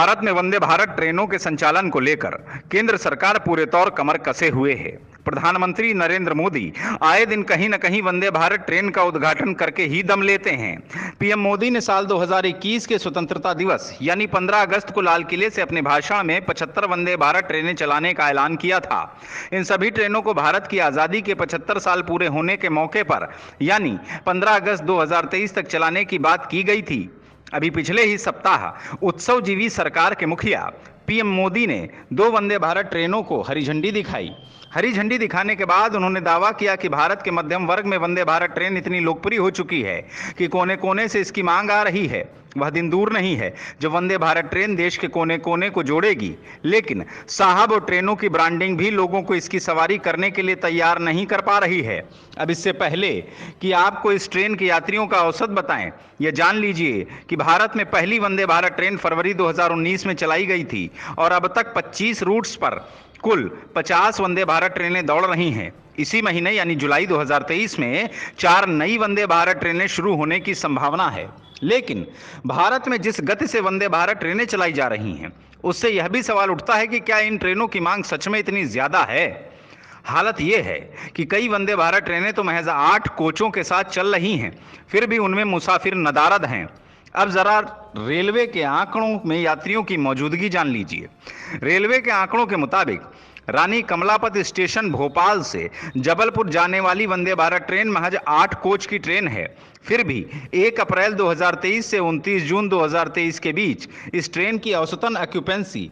भारत में वंदे भारत ट्रेनों के संचालन को लेकर केंद्र सरकार पूरे तौर कमर कसे हुए है। प्रधानमंत्री नरेंद्र मोदी आए दिन कहीं न कहीं वंदे भारत ट्रेन का उद्घाटन करके ही दम लेते हैं। पीएम मोदी ने साल 2021 के स्वतंत्रता दिवस यानी 15 अगस्त को लाल किले से अपने भाषण में 75 वंदे भारत ट्रेनें चलाने का ऐलान किया था। इन सभी ट्रेनों को भारत की आज़ादी के 75 साल पूरे होने के मौके पर यानी 15 अगस्त 2023 तक चलाने की बात की गई थी। अभी पिछले ही सप्ताह उत्सवजीवी सरकार के मुखिया पीएम मोदी ने 2 वंदे भारत ट्रेनों को हरी झंडी दिखाई। हरी झंडी दिखाने के बाद उन्होंने दावा किया कि भारत के मध्यम वर्ग में वंदे भारत ट्रेन इतनी लोकप्रिय हो चुकी है कि कोने कोने से इसकी मांग आ रही है। वह दिन दूर नहीं है जब वंदे भारत ट्रेन देश के कोने कोने को जोड़ेगी, लेकिन साहब और ट्रेनों की ब्रांडिंग भी लोगों को इसकी सवारी करने के लिए तैयार नहीं कर पा रही है। अब इससे पहले कि आपको इस ट्रेन के यात्रियों का औसत बताएं, यह जान लीजिए कि भारत में पहली वंदे भारत ट्रेन फरवरी 2019 में चलाई गई थी और अब तक 25 रूट्स पर कुल 50 वंदे भारत ट्रेनें दौड़ रही हैं। इसी महीने यानी जुलाई 2023 में 4 नई वंदे भारत ट्रेनें शुरू होने की संभावना है। लेकिन भारत में जिस गति से वंदे भारत ट्रेनें चलाई जा रही हैं, उससे यह भी सवाल उठता है कि क्या इन ट्रेनों की मांग सच में इतनी ज्यादा है। हालत यह है कि कई वंदे भारत ट्रेनें तो महज 8 कोचों के साथ चल रही हैं, फिर भी उनमें मुसाफिर नदारद हैं। अब जरा रेलवे के आंकड़ों में यात्रियों की मौजूदगी जान लीजिए। रेलवे के आंकड़ों के मुताबिक रानी कमलापत स्टेशन भोपाल से जबलपुर जाने वाली वंदे भारत ट्रेन महज 8 कोच की ट्रेन है। फिर भी 1 अप्रैल 2023 से 29 जून 2023 के बीच इस ट्रेन की औसतन ऑक्यूपेंसी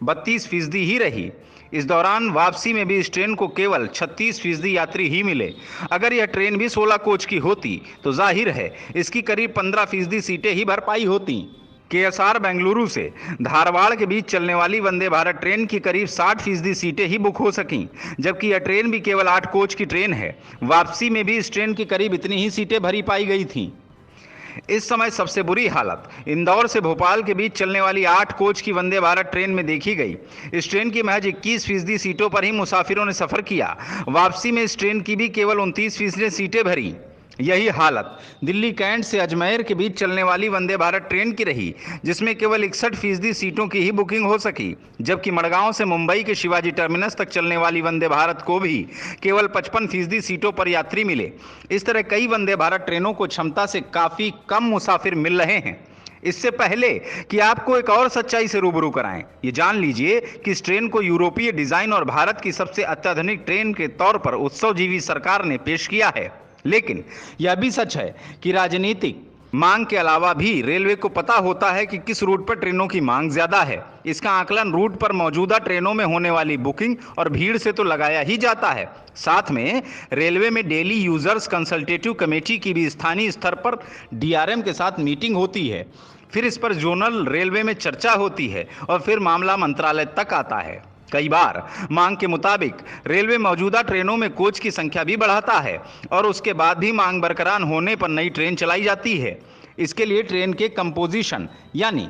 32% ही रही। इस दौरान वापसी में भी इस ट्रेन को केवल 36% यात्री ही मिले। अगर यह ट्रेन भी 16 कोच की होती तो जाहिर है इसकी करीब 15% सीटें ही भर पाई होती। केएसआर बेंगलुरु से धारवाड़ के बीच चलने वाली वंदे भारत ट्रेन की करीब 60% सीटें ही बुक हो सकीं, जबकि यह ट्रेन भी केवल 8 कोच की ट्रेन है। वापसी में भी इस ट्रेन की करीब इतनी ही सीटें भरी पाई गई थीं। इस समय सबसे बुरी हालत इंदौर से भोपाल के बीच चलने वाली 8 कोच की वंदे भारत ट्रेन में देखी गई। इस ट्रेन की महज 21% सीटों पर ही मुसाफिरों ने सफर किया। वापसी में इस ट्रेन की भी केवल 29% सीटें भरी। यही हालत दिल्ली कैंट से अजमेर के बीच चलने वाली वंदे भारत ट्रेन की रही, जिसमें केवल 61% सीटों की ही बुकिंग हो सकी, जबकि मडगांव से मुंबई के शिवाजी टर्मिनस तक चलने वाली वंदे भारत को भी केवल 55% सीटों पर यात्री मिले। इस तरह कई वंदे भारत ट्रेनों को क्षमता से काफ़ी कम मुसाफिर मिल रहे हैं। इससे पहले कि आपको एक और सच्चाई से रूबरू कराएं, ये जान लीजिए कि इस ट्रेन को यूरोपीय डिजाइन और भारत की सबसे अत्याधुनिक ट्रेन के तौर पर उत्सवजीवी सरकार ने पेश किया है। लेकिन यह भी सच है कि राजनीतिक मांग के अलावा भी रेलवे को पता होता है कि किस रूट पर ट्रेनों की मांग ज्यादा है। इसका आकलन रूट पर मौजूदा ट्रेनों में होने वाली बुकिंग और भीड़ से तो लगाया ही जाता है। साथ में रेलवे में डेली यूजर्स कंसल्टेटिव कमेटी की भी स्थानीय स्तर पर डीआरएम के साथ मीटिंग होती है। फिर इस पर जोनल रेलवे में चर्चा होती है और फिर मामला मंत्रालय तक आता है। कई बार मांग के मुताबिक रेलवे मौजूदा ट्रेनों में कोच की संख्या भी बढ़ाता है और उसके बाद भी मांग बरकरार होने पर नई ट्रेन चलाई जाती है। इसके लिए ट्रेन के कंपोजिशन यानी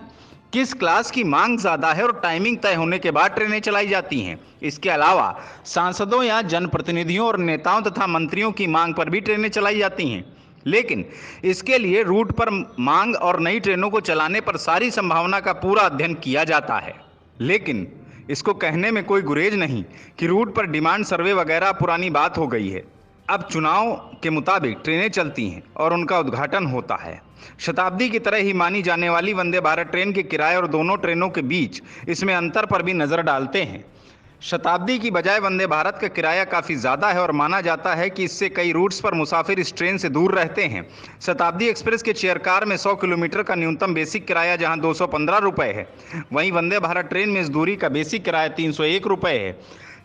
किस क्लास की मांग ज़्यादा है और टाइमिंग तय होने के बाद ट्रेनें चलाई जाती हैं। इसके अलावा सांसदों या जनप्रतिनिधियों और नेताओं तथा मंत्रियों की मांग पर भी ट्रेनें चलाई जाती हैं। लेकिन इसके लिए रूट पर मांग और नई ट्रेनों को चलाने पर सारी संभावना का पूरा अध्ययन किया जाता है। लेकिन इसको कहने में कोई गुरेज नहीं कि रूट पर डिमांड सर्वे वगैरह पुरानी बात हो गई है। अब चुनाव के मुताबिक ट्रेनें चलती हैं और उनका उद्घाटन होता है। शताब्दी की तरह ही मानी जाने वाली वंदे भारत ट्रेन के किराए और दोनों ट्रेनों के बीच इसमें अंतर पर भी नज़र डालते हैं। शताब्दी की बजाय वंदे भारत का किराया काफ़ी ज़्यादा है और माना जाता है कि इससे कई रूट्स पर मुसाफिर इस ट्रेन से दूर रहते हैं। शताब्दी एक्सप्रेस के चेयर कार में 100 किलोमीटर का न्यूनतम बेसिक किराया जहां 215 रुपये है, वहीं वंदे भारत ट्रेन में इस दूरी का बेसिक किराया 301 रुपये है।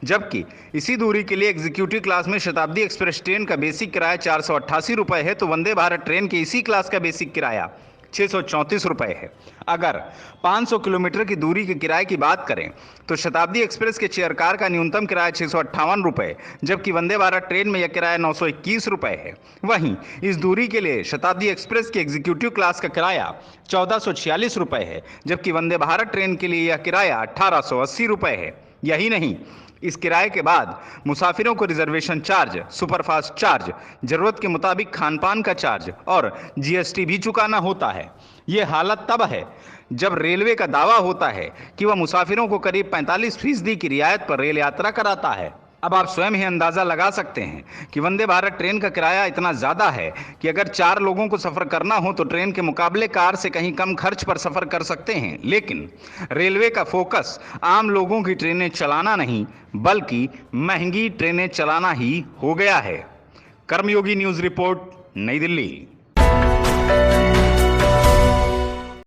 जबकि इसी दूरी के लिए एग्जीक्यूटिव क्लास में शताब्दी एक्सप्रेस ट्रेन का बेसिक किराया 488 रुपये है, तो वंदे भारत ट्रेन के इसी क्लास का बेसिक किराया 634 रुपये है। अगर 500 किलोमीटर की दूरी के किराए की बात करें तो शताब्दी एक्सप्रेस के चेयर कार का न्यूनतम किराया 658 रुपये, जबकि वंदे भारत ट्रेन में यह किराया 921 रुपये है। वहीं इस दूरी के लिए शताब्दी एक्सप्रेस के एग्जीक्यूटिव क्लास का किराया 1446 रुपये है, जबकि वंदे भारत ट्रेन के लिए यह किराया 1880 रुपये है। यही नहीं, इस किराए के बाद मुसाफिरों को रिजर्वेशन चार्ज, सुपरफास्ट चार्ज, जरूरत के मुताबिक खान पान का चार्ज और जीएसटी भी चुकाना होता है। ये हालत तब है जब रेलवे का दावा होता है कि वह मुसाफिरों को करीब 45% की रियायत पर रेल यात्रा कराता है। अब आप स्वयं ही अंदाजा लगा सकते हैं कि वंदे भारत ट्रेन का किराया इतना ज्यादा है कि अगर 4 लोगों को सफर करना हो तो ट्रेन के मुकाबले कार से कहीं कम खर्च पर सफर कर सकते हैं। लेकिन रेलवे का फोकस आम लोगों की ट्रेनें चलाना नहीं बल्कि महंगी ट्रेनें चलाना ही हो गया है। कर्मयोगी न्यूज रिपोर्ट, नई दिल्ली।